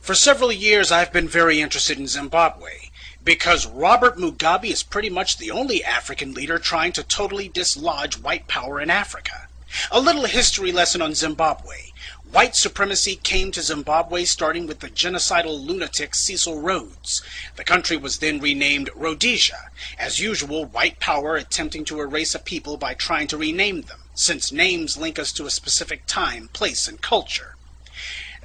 For several years I've been very interested in Zimbabwe, because Robert Mugabe is pretty much the only African leader trying to totally dislodge white power in Africa. A little history lesson on Zimbabwe. White supremacy came to Zimbabwe starting with the genocidal lunatic Cecil Rhodes. The country was then renamed Rhodesia. As usual, white power attempting to erase a people by trying to rename them, since names link us to a specific time, place, and culture.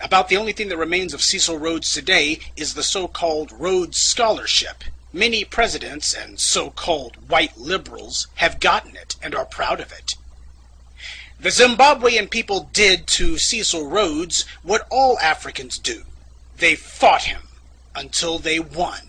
About the only thing that remains of Cecil Rhodes today is the so-called Rhodes Scholarship. Many presidents and so-called white liberals have gotten it and are proud of it. The Zimbabwean people did to Cecil Rhodes what all Africans do. They fought him until they won.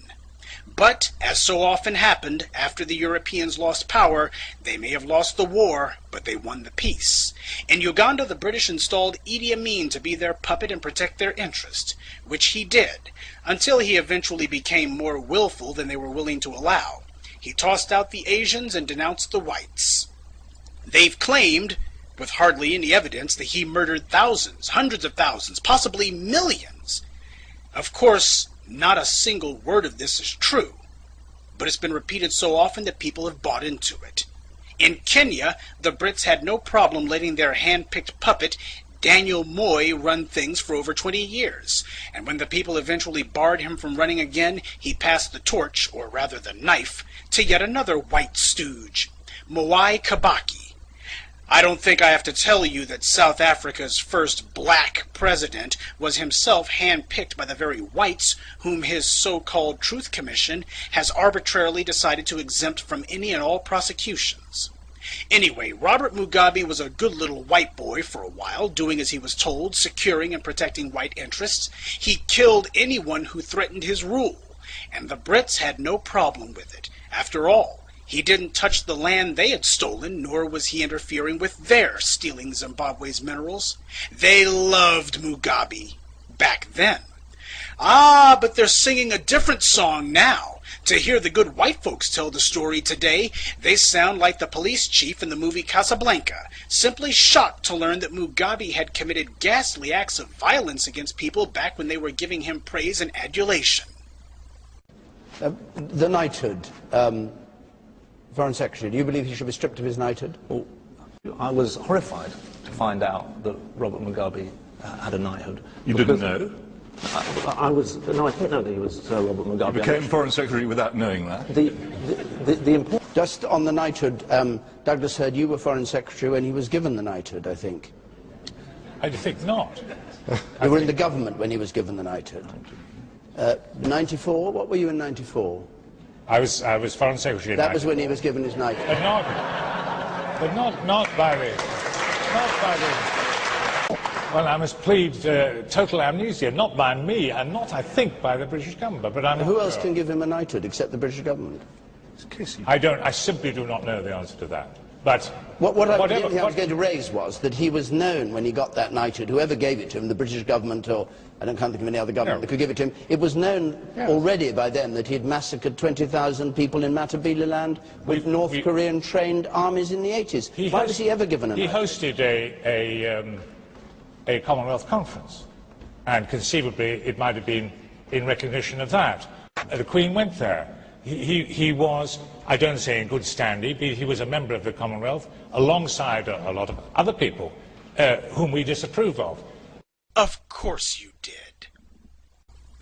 But, as so often happened, after the Europeans lost power, they may have lost the war, but they won the peace. In Uganda, the British installed Idi Amin to be their puppet and protect their interest, which he did, until he eventually became more willful than they were willing to allow. He tossed out the Asians and denounced the whites. They've claimed, with hardly any evidence, that he murdered thousands, hundreds of thousands, possibly millions. Of course, not a single word of this is true, but it's been repeated so often that people have bought into it. In Kenya, the Brits had no problem letting their hand-picked puppet, Daniel Moi, run things for over 20 years, and when the people eventually barred him from running again, he passed the torch, or rather the knife, to yet another white stooge, Mwai Kibaki. I don't think I have to tell you that South Africa's first black president was himself handpicked by the very whites whom his so-called Truth Commission has arbitrarily decided to exempt from any and all prosecutions. Anyway, Robert Mugabe was a good little white boy for a while, doing as he was told, securing and protecting white interests. He killed anyone who threatened his rule, and the Brits had no problem with it. After all, he didn't touch the land they had stolen, nor was he interfering with their stealing Zimbabwe's minerals. They loved Mugabe back then. Ah, but they're singing a different song now. To hear the good white folks tell the story today, they sound like the police chief in the movie Casablanca, simply shocked to learn that Mugabe had committed ghastly acts of violence against people back when they were giving him praise and adulation. The knighthood. Foreign Secretary, do you believe he should be stripped of his knighthood? Well, I was horrified to find out that Robert Mugabe had a knighthood. You didn't know? No, I didn't know that he was Sir Robert Mugabe. You became Foreign Secretary without knowing that? The important... Just on the knighthood, Douglas heard you were Foreign Secretary when he was given the knighthood, I think. I think not. You were in the government when he was given the knighthood. 94? What were you in 94? I was Foreign Secretary. That was when he was given his knighthood. But not by the. Well, I must plead total amnesia, not by me, and not, I think, by the British government. But who else can give him a knighthood except the British government? I simply do not know the answer to that. But what I was going to raise was that he was known when he got that knighthood, whoever gave it to him, the British government or I can't think of any other government that could give it to him, it was known already by then that he'd massacred 20,000 people in Matabeleland with North Korean trained armies in the 80s. Why was he ever given a knighthood? He hosted a Commonwealth conference, and conceivably it might have been in recognition of that. The Queen went there. He was, I don't say in good standing, but he was a member of the Commonwealth alongside a lot of other people whom we disapprove of. Of course you did.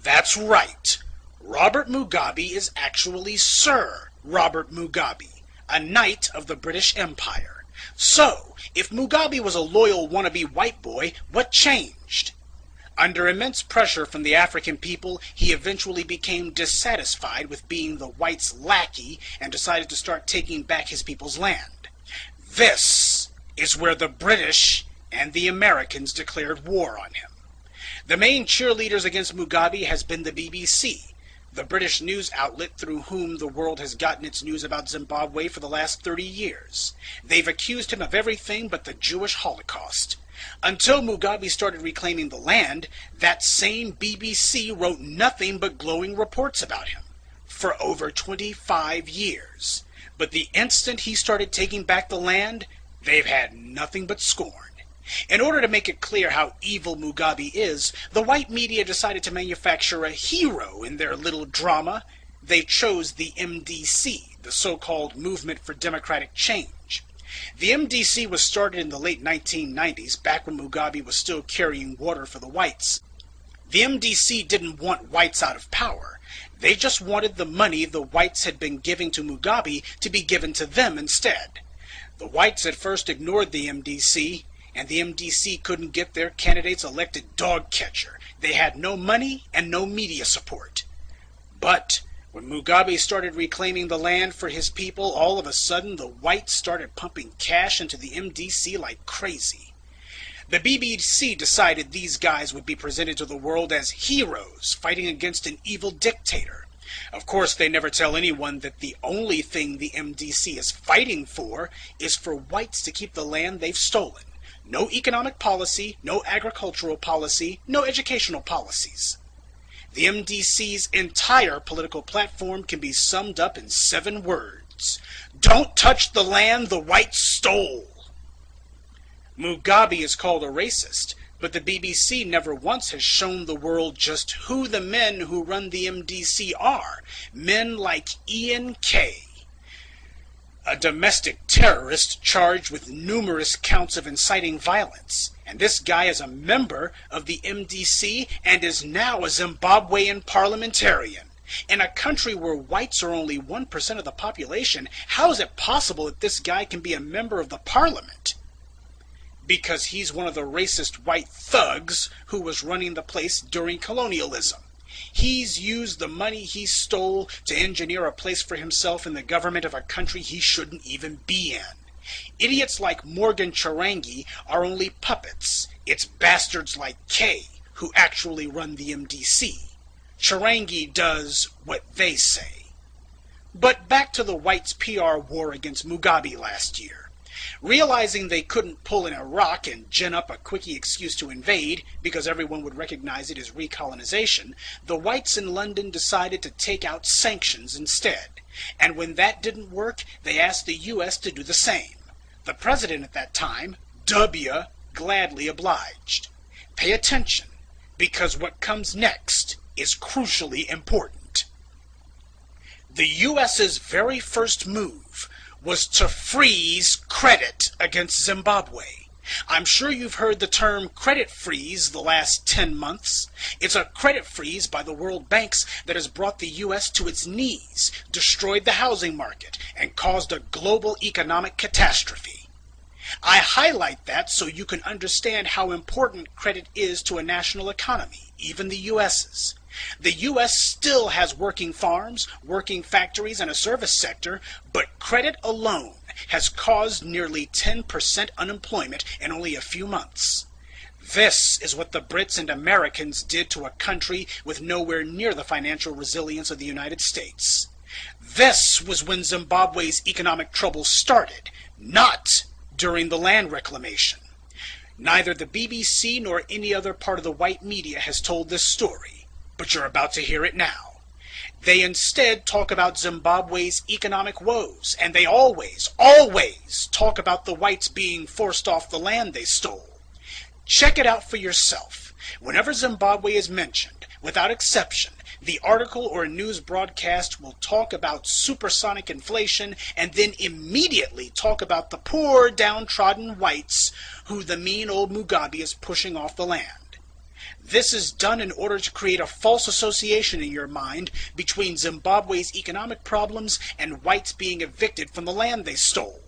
That's right. Robert Mugabe is actually Sir Robert Mugabe, a knight of the British Empire. So, if Mugabe was a loyal wannabe white boy, what changed? Under immense pressure from the African people, he eventually became dissatisfied with being the whites' lackey and decided to start taking back his people's land. This is where the British and the Americans declared war on him. The main cheerleaders against Mugabe has been the BBC, the British news outlet through whom the world has gotten its news about Zimbabwe for the last 30 years. They've accused him of everything but the Jewish Holocaust. Until Mugabe started reclaiming the land, that same BBC wrote nothing but glowing reports about him for over 25 years. But the instant he started taking back the land, they've had nothing but scorn. In order to make it clear how evil Mugabe is, the white media decided to manufacture a hero in their little drama. They chose the MDC, the so-called Movement for Democratic Change. The MDC was started in the late 1990s, back when Mugabe was still carrying water for the whites. The MDC didn't want whites out of power. They just wanted the money the whites had been giving to Mugabe to be given to them instead. The whites at first ignored the MDC, and the MDC couldn't get their candidates elected dog catcher. They had no money and no media support. But when Mugabe started reclaiming the land for his people, all of a sudden the whites started pumping cash into the MDC like crazy. The BBC decided these guys would be presented to the world as heroes fighting against an evil dictator. Of course, they never tell anyone that the only thing the MDC is fighting for is for whites to keep the land they've stolen. No economic policy, no agricultural policy, no educational policies. The MDC's entire political platform can be summed up in 7 words. Don't touch the land the whites stole. Mugabe is called a racist, but the BBC never once has shown the world just who the men who run the MDC are. Men like Ian Kay, a domestic terrorist charged with numerous counts of inciting violence. And this guy is a member of the MDC and is now a Zimbabwean parliamentarian. In a country where whites are only 1% of the population, how is it possible that this guy can be a member of the parliament? Because he's one of the racist white thugs who was running the place during colonialism. He's used the money he stole to engineer a place for himself in the government of a country he shouldn't even be in. Idiots like Morgan Chirangi are only puppets. It's bastards like Kay who actually run the MDC. Chirangi does what they say. But back to the whites' PR war against Mugabe last year. Realizing they couldn't pull in Iraq and gin up a quickie excuse to invade, because everyone would recognize it as recolonization, the whites in London decided to take out sanctions instead. And when that didn't work, they asked the US to do the same. The president at that time, W, gladly obliged. Pay attention, because what comes next is crucially important. The US's very first move was to freeze credit against Zimbabwe. I'm sure you've heard the term credit freeze the last 10 months. It's a credit freeze by the World Banks that has brought the U.S. to its knees, destroyed the housing market, and caused a global economic catastrophe. I highlight that so you can understand how important credit is to a national economy, even the U.S.'s. The U.S. still has working farms, working factories, and a service sector, but credit alone has caused nearly 10% unemployment in only a few months. This is what the Brits and Americans did to a country with nowhere near the financial resilience of the United States. This was when Zimbabwe's economic troubles started, not during the land reclamation. Neither the BBC nor any other part of the white media has told this story. But you're about to hear it now. They instead talk about Zimbabwe's economic woes, and they always talk about the whites being forced off the land they stole. Check it out for yourself. Whenever Zimbabwe is mentioned, without exception, the article or news broadcast will talk about supersonic inflation and then immediately talk about the poor, downtrodden whites who the mean old Mugabe is pushing off the land. This is done in order to create a false association in your mind between Zimbabwe's economic problems and whites being evicted from the land they stole,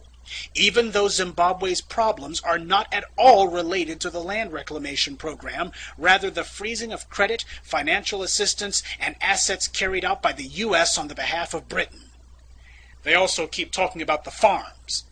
even though Zimbabwe's problems are not at all related to the land reclamation program, rather the freezing of credit, financial assistance, and assets carried out by the U.S. on the behalf of Britain. They also keep talking about the farms,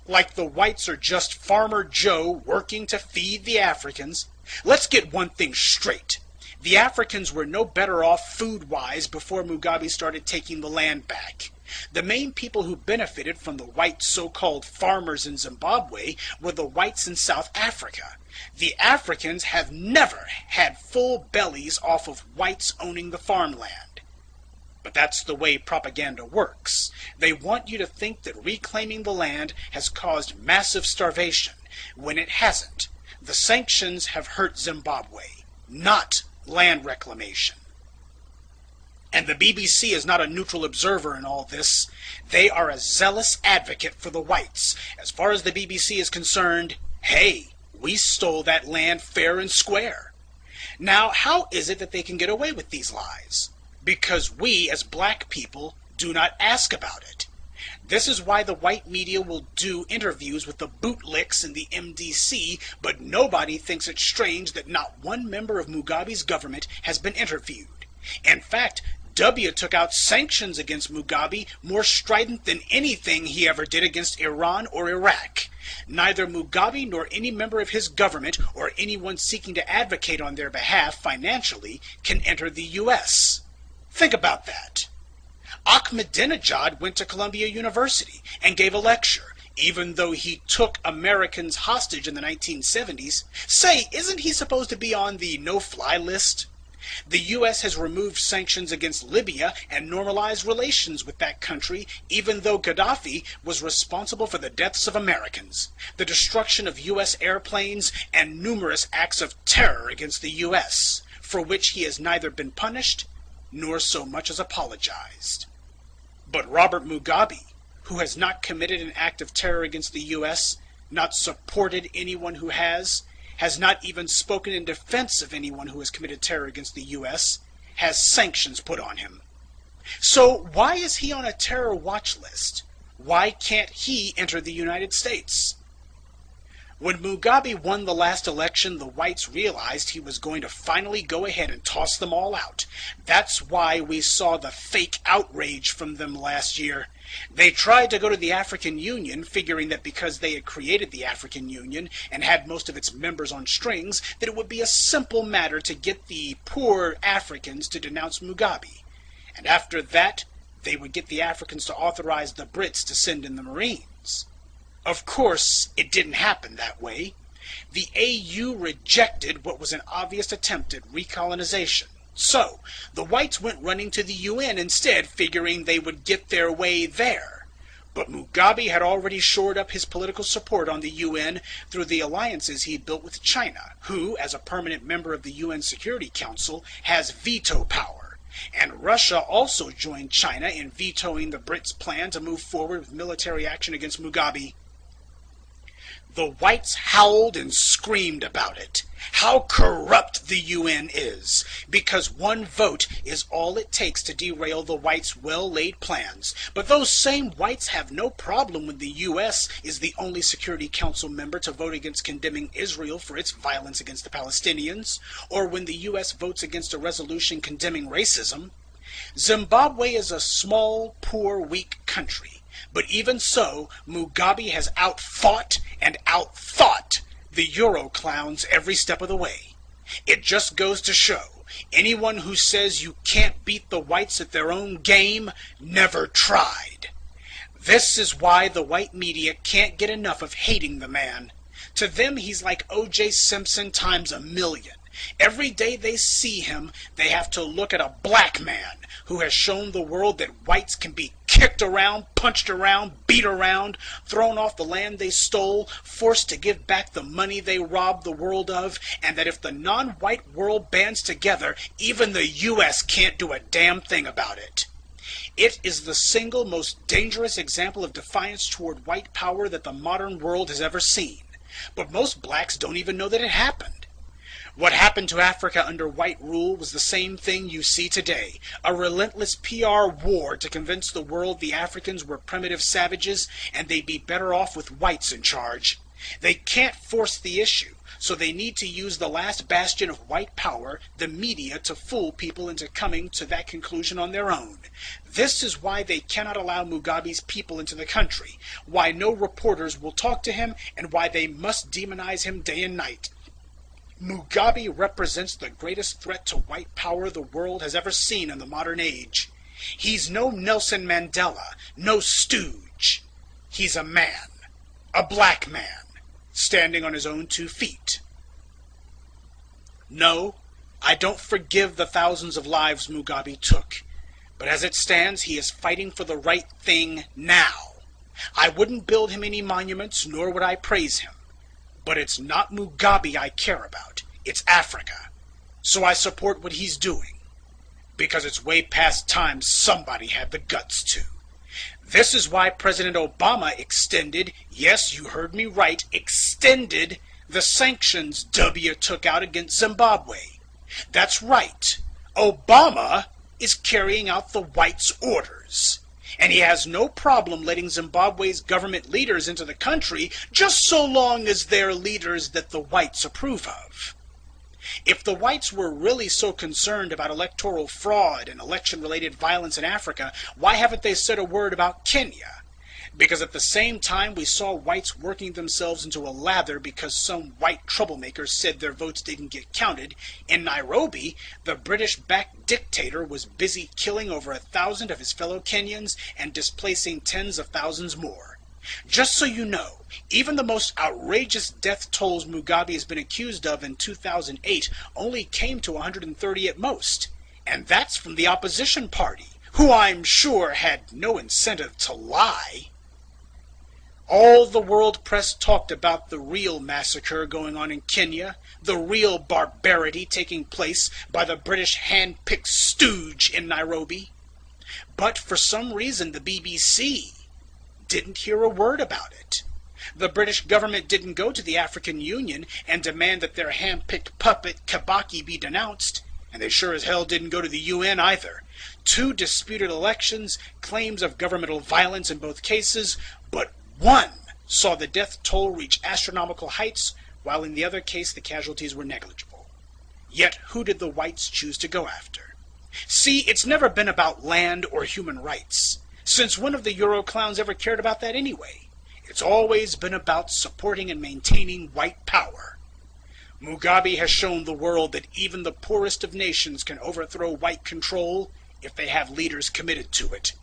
like the whites are just Farmer Joe working to feed the Africans. Let's get one thing straight. The Africans were no better off food-wise before Mugabe started taking the land back. The main people who benefited from the white so-called farmers in Zimbabwe were the whites in South Africa. The Africans have never had full bellies off of whites owning the farmland. But that's the way propaganda works. They want you to think that reclaiming the land has caused massive starvation, when it hasn't. The sanctions have hurt Zimbabwe, not land reclamation. And the BBC is not a neutral observer in all this. They are a zealous advocate for the whites. As far as the BBC is concerned, hey, we stole that land fair and square. Now, how is it that they can get away with these lies? Because we, as black people, do not ask about it. This is why the white media will do interviews with the bootlicks in the MDC, but nobody thinks it strange that not one member of Mugabe's government has been interviewed. In fact, W took out sanctions against Mugabe more strident than anything he ever did against Iran or Iraq. Neither Mugabe nor any member of his government or anyone seeking to advocate on their behalf financially can enter the U.S. Think about that. Ahmadinejad went to Columbia University and gave a lecture, even though he took Americans hostage in the 1970s. Say, isn't he supposed to be on the no-fly list? The U.S. has removed sanctions against Libya and normalized relations with that country, even though Gaddafi was responsible for the deaths of Americans, the destruction of U.S. airplanes, and numerous acts of terror against the U.S., for which he has neither been punished nor so much as apologized. But Robert Mugabe, who has not committed an act of terror against the U.S., not supported anyone who has not even spoken in defense of anyone who has committed terror against the U.S., has sanctions put on him. So why is he on a terror watch list? Why can't he enter the United States? When Mugabe won the last election, the whites realized he was going to finally go ahead and toss them all out. That's why we saw the fake outrage from them last year. They tried to go to the African Union, figuring that because they had created the African Union and had most of its members on strings, that it would be a simple matter to get the poor Africans to denounce Mugabe. And after that, they would get the Africans to authorize the Brits to send in the Marines. Of course, it didn't happen that way. The AU rejected what was an obvious attempt at recolonization. So, the whites went running to the UN instead, figuring they would get their way there. But Mugabe had already shored up his political support on the UN through the alliances he built with China, who, as a permanent member of the UN Security Council, has veto power. And Russia also joined China in vetoing the Brits' plan to move forward with military action against Mugabe. The whites howled and screamed about it. How corrupt the UN is, because one vote is all it takes to derail the whites' well-laid plans. But those same whites have no problem when the US is the only Security Council member to vote against condemning Israel for its violence against the Palestinians, or when the US votes against a resolution condemning racism. Zimbabwe is a small, poor, weak country. But even so, Mugabe has outfought and outthought the Euro clowns every step of the way. It just goes to show, anyone who says you can't beat the whites at their own game never tried. This is why the white media can't get enough of hating the man. To them, he's like O.J. Simpson times 1,000,000. Every day they see him, they have to look at a black man who has shown the world that whites can be kicked around, punched around, beat around, thrown off the land they stole, forced to give back the money they robbed the world of, and that if the non-white world bands together, even the U.S. can't do a damn thing about it. It is the single most dangerous example of defiance toward white power that the modern world has ever seen. But most blacks don't even know that it happened. What happened to Africa under white rule was the same thing you see today, a relentless PR war to convince the world the Africans were primitive savages and they'd be better off with whites in charge. They can't force the issue, so they need to use the last bastion of white power, the media, to fool people into coming to that conclusion on their own. This is why they cannot allow Mugabe's people into the country, why no reporters will talk to him, and why they must demonize him day and night. Mugabe represents the greatest threat to white power the world has ever seen in the modern age. He's no Nelson Mandela, no stooge. He's a man, a black man, standing on his own 2 feet. No, I don't forgive the thousands of lives Mugabe took, But as it stands, he is fighting for the right thing now. I wouldn't build him any monuments, nor would I praise him. But it's not Mugabe I care about. It's Africa. So I support what he's doing. Because it's way past time somebody had the guts to. This is why President Obama extended, yes, you heard me right, extended the sanctions W took out against Zimbabwe. That's right. Obama is carrying out the whites' orders. And he has no problem letting Zimbabwe's government leaders into the country just so long as they're leaders that the whites approve of. If the whites were really so concerned about electoral fraud and election-related violence in Africa, why haven't they said a word about Kenya? Because at the same time we saw whites working themselves into a lather because some white troublemakers said their votes didn't get counted, in Nairobi, the British-backed dictator was busy killing over 1,000 of his fellow Kenyans and displacing tens of thousands more. Just so you know, even the most outrageous death tolls Mugabe has been accused of in 2008 only came to 130 at most. And that's from the opposition party, who I'm sure had no incentive to lie. All the world press talked about the real massacre going on in Kenya, the real barbarity taking place by the British hand-picked stooge in Nairobi. But for some reason the BBC didn't hear a word about it. The British government didn't go to the African Union and demand that their hand-picked puppet Kibaki be denounced, and they sure as hell didn't go to the UN either. 2 disputed elections, claims of governmental violence in both cases, but one saw the death toll reach astronomical heights, while in the other case the casualties were negligible. Yet who did the whites choose to go after? See, it's never been about land or human rights. Since when have the Euro clowns ever cared about that anyway? It's always been about supporting and maintaining white power. Mugabe has shown the world that even the poorest of nations can overthrow white control if they have leaders committed to it.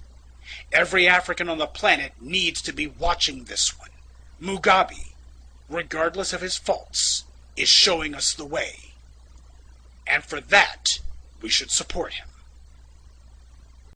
Every African on the planet needs to be watching this one. Mugabe, regardless of his faults, is showing us the way. And for that, we should support him.